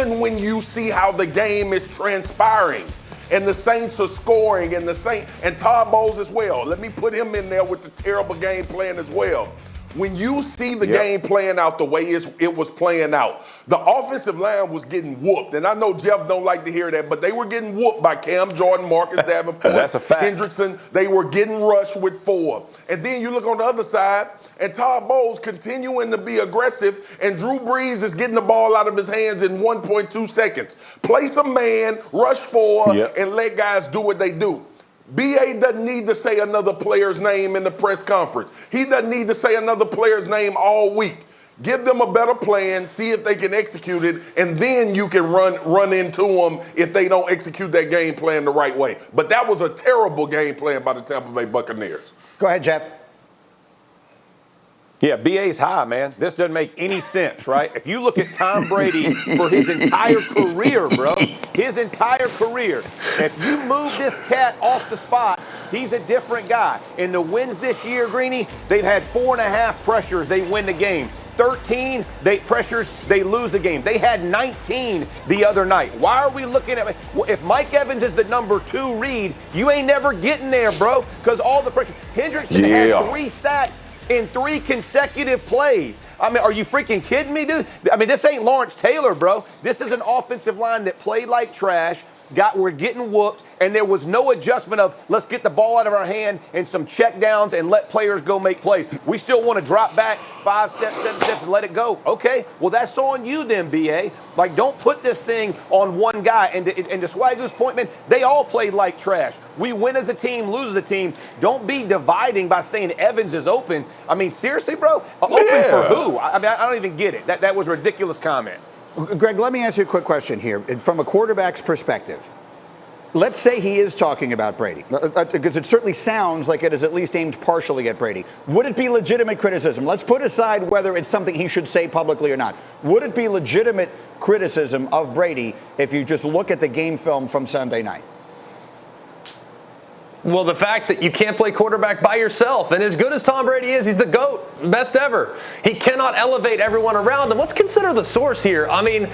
even when you see how the game is transpiring and the Saints are scoring and Todd Bowles as well. Let me put him in there with the terrible game plan as well. When you see the game playing out the way it was playing out, the offensive line was getting whooped. And I know Jeff don't like to hear that, but they were getting whooped by Cam Jordan, Marcus Davenport, That's a fact. Hendrickson. They were getting rushed with 4. And then you look on the other side, and Todd Bowles continuing to be aggressive, and Drew Brees is getting the ball out of his hands in 1.2 seconds. Place a man, rush 4, and let guys do what they do. B.A. doesn't need to say another player's name in the press conference. He doesn't need to say another player's name all week. Give them a better plan, see if they can execute it, and then you can run into them if they don't execute that game plan the right way. But that was a terrible game plan by the Tampa Bay Buccaneers. Go ahead, Jeff. Yeah, BA's high, man. This doesn't make any sense, right? If you look at Tom Brady for his entire career, bro, his entire career, if you move this cat off the spot, he's a different guy. In the wins this year, Greeny, they've had 4.5 pressures. They win the game. 13 pressures, they lose the game. They had 19 the other night. Why are we looking at if Mike Evans is the number 2 read, you ain't never getting there, bro, because all the pressure. Hendrickson had 3 sacks in 3 consecutive plays. I mean, are you freaking kidding me, dude? I mean, this ain't Lawrence Taylor, bro. This is an offensive line that played like trash. We're getting whooped, and there was no adjustment of let's get the ball out of our hand and some check downs and let players go make plays. We still want to drop back 5 steps, 7 steps, and let it go. Okay, well, that's on you then, B.A. Like, don't put this thing on one guy. And to Swagu's point, man, they all played like trash. We win as a team, lose as a team. Don't be dividing by saying Evans is open. I mean, seriously, bro? Open for who? I mean, I don't even get it. That was a ridiculous comment. Greg, let me ask you a quick question here. From a quarterback's perspective, let's say he is talking about Brady, because it certainly sounds like it is at least aimed partially at Brady. Would it be legitimate criticism? Let's put aside whether it's something he should say publicly or not. Would it be legitimate criticism of Brady if you just look at the game film from Sunday night? Well, the fact that you can't play quarterback by yourself, and as good as Tom Brady is, he's the GOAT, best ever. He cannot elevate everyone around him. Let's consider the source here. I mean,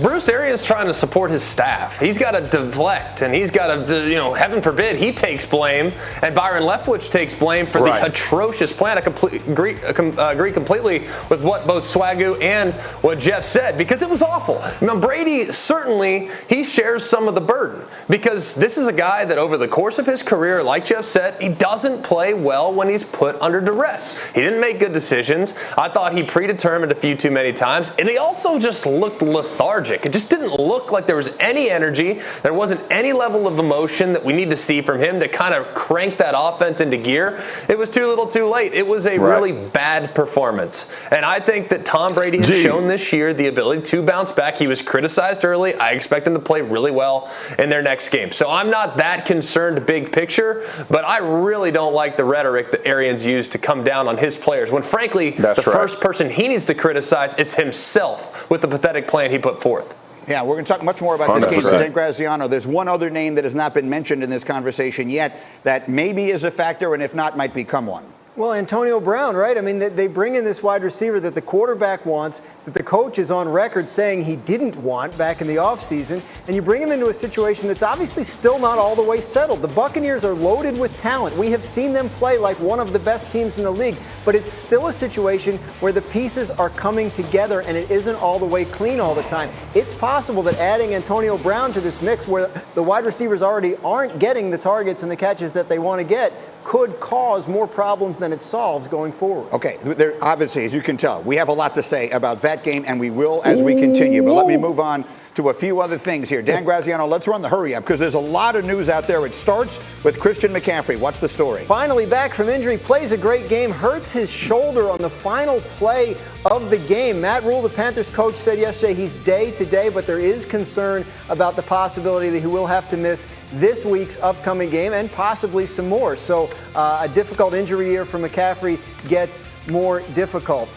Bruce Arians trying to support his staff. He's got to deflect, and he's got to, heaven forbid, he takes blame, and Byron Leftwich takes blame for the atrocious plan. I agree completely with what both Swagu and what Jeff said, because it was awful. Now, Brady, certainly, he shares some of the burden, because this is a guy that over the course of his career, like Jeff said, he doesn't play well when he's put under duress. He didn't make good decisions. I thought he predetermined a few too many times, and he also just looked lethargic. It just didn't look like there was any energy. There wasn't any level of emotion that we need to see from him to kind of crank that offense into gear. It was too little too late. It was a really bad performance. And I think that Tom Brady has shown this year the ability to bounce back. He was criticized early. I expect him to play really well in their next game. So I'm not that concerned big picture, but I really don't like the rhetoric that Arians used to come down on his players when, frankly, first person he needs to criticize is himself with the pathetic plan he put forth. Yeah, we're going to talk much more about this game with Dan Graziano. There's one other name that has not been mentioned in this conversation yet that maybe is a factor, and if not, might become one. Well, Antonio Brown, right? I mean, they bring in this wide receiver that the quarterback wants, that the coach is on record saying he didn't want back in the offseason, and you bring him into a situation that's obviously still not all the way settled. The Buccaneers are loaded with talent. We have seen them play like one of the best teams in the league, but it's still a situation where the pieces are coming together and it isn't all the way clean all the time. It's possible that adding Antonio Brown to this mix where the wide receivers already aren't getting the targets and the catches that they want to get could cause more problems than it solves going forward. Okay, there, obviously, as you can tell, we have a lot to say about that game, and we will as we continue. But let me move on to a few other things here. Dan Graziano, let's run the hurry up because there's a lot of news out there. It starts with Christian McCaffrey. What's the story? Finally back from injury, plays a great game, hurts his shoulder on the final play of the game. Matt Rule, the Panthers coach, said yesterday he's day to day, but there is concern about the possibility that he will have to miss this week's upcoming game and possibly some more. So a difficult injury year for McCaffrey gets more difficult.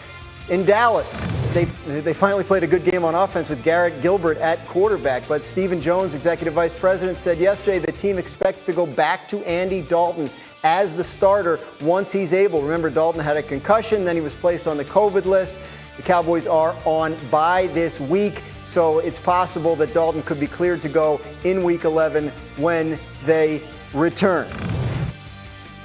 In Dallas, they finally played a good game on offense with Garrett Gilbert at quarterback. But Stephen Jones, executive vice president, said yesterday the team expects to go back to Andy Dalton as the starter once he's able. Remember, Dalton had a concussion, then he was placed on the COVID list. The Cowboys are on bye this week. So it's possible that Dalton could be cleared to go in Week 11 when they return.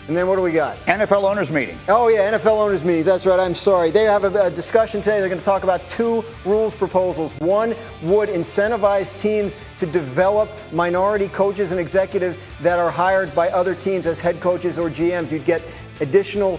And then what do we got? NFL owners meeting. Oh, yeah, NFL owners meetings. That's right. I'm sorry. They have a discussion today. They're going to talk about 2 rules proposals. One would incentivize teams to develop minority coaches and executives that are hired by other teams as head coaches or GMs. You'd get additional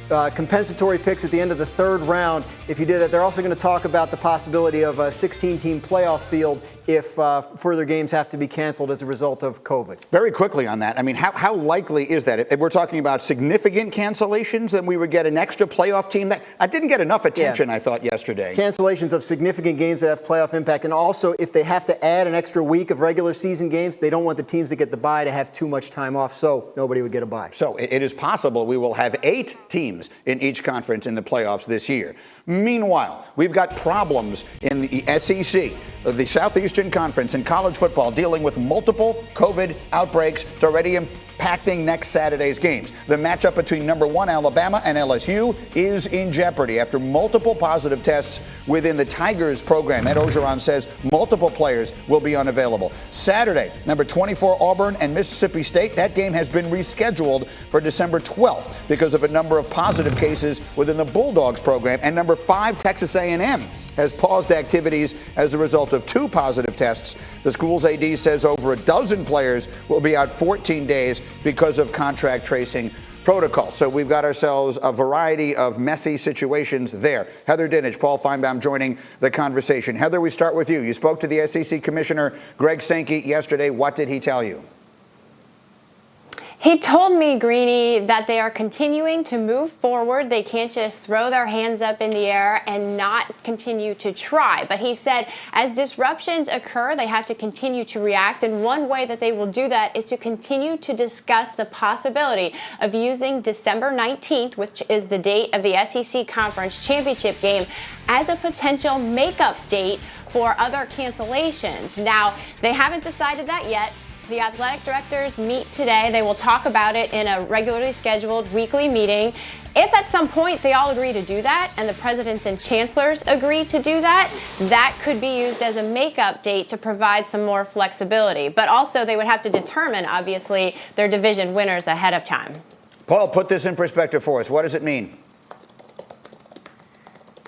compensatory picks at the end of the 3rd round if you did that. They're also going to talk about the possibility of a 16-team playoff field if further games have to be canceled as a result of COVID. Very quickly on that, I mean, how likely is that? If we're talking about significant cancellations, then we would get an extra playoff team. That I didn't get enough attention, I thought, yesterday. Cancellations of significant games that have playoff impact. And also, if they have to add an extra week of regular season games, they don't want the teams that get the bye to have too much time off, so nobody would get a bye. So it is possible we will have 8 teams in each conference in the playoffs this year. Meanwhile, we've got problems in the SEC, the Southeastern Conference in college football, dealing with multiple COVID outbreaks. It's already impacting next Saturday's games. The matchup between number 1 Alabama and LSU is in jeopardy after multiple positive tests within the Tigers program. Ed Ogeron says multiple players will be unavailable. Saturday, number 24 Auburn and Mississippi State. That game has been rescheduled for December 12th because of a number of positive cases within the Bulldogs program. And number 5 Texas A&M has paused activities as a result of 2 positive tests. The school's AD says over a dozen players will be out 14 days because of contract tracing protocol. So we've got ourselves a variety of messy situations there. Heather Dinich, Paul Feinbaum joining the conversation. Heather, we start with you. You spoke to the SEC Commissioner Greg Sankey yesterday. What did he tell you? He told me, Greeny, that they are continuing to move forward. They can't just throw their hands up in the air and not continue to try. But he said as disruptions occur, they have to continue to react. And one way that they will do that is to continue to discuss the possibility of using December 19th, which is the date of the SEC Conference Championship game, as a potential makeup date for other cancellations. Now, they haven't decided that yet. The athletic directors meet today. They will talk about it in a regularly scheduled weekly meeting. If at some point they all agree to do that and the presidents and chancellors agree to do that, that could be used as a makeup date to provide some more flexibility. But also they would have to determine, obviously, their division winners ahead of time. Paul, put this in perspective for us. What does it mean?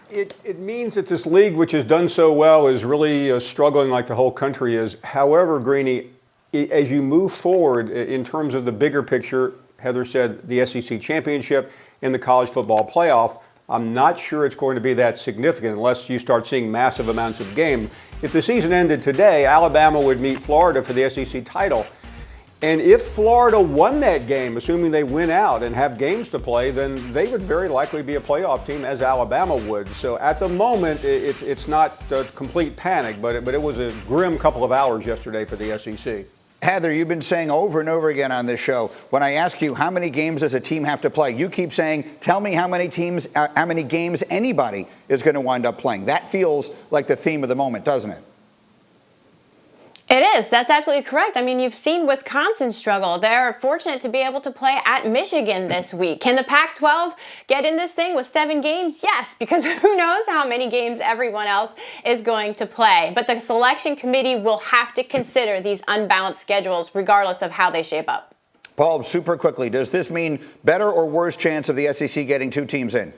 It means that this league, which has done so well, is really struggling like the whole country is. However, Greeny, as you move forward in terms of the bigger picture, Heather said the SEC championship and the college football playoff, I'm not sure it's going to be that significant unless you start seeing massive amounts of game. If the season ended today, Alabama would meet Florida for the SEC title. And if Florida won that game, assuming they win out and have games to play, then they would very likely be a playoff team, as Alabama would. So at the moment, it's not a complete panic, but it was a grim couple of hours yesterday for the SEC. Heather, you've been saying over and over again on this show, when I ask you how many games does a team have to play, you keep saying, tell me how many games anybody is going to wind up playing. That feels like the theme of the moment, doesn't it? It is. That's absolutely correct. I mean, you've seen Wisconsin struggle. They're fortunate to be able to play at Michigan this week. Can the Pac-12 get in this thing with 7 games? Yes, because who knows how many games everyone else is going to play. But the selection committee will have to consider these unbalanced schedules regardless of how they shape up. Paul, super quickly, does this mean better or worse chance of the SEC getting 2 teams in?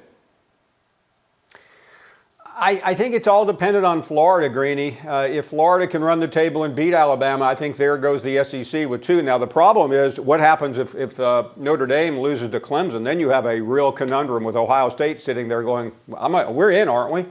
I think it's all dependent on Florida, Greeny. If Florida can run the table and beat Alabama, I think there goes the SEC with 2. Now, the problem is what happens if Notre Dame loses to Clemson? Then you have a real conundrum with Ohio State sitting there going, we're in, aren't we?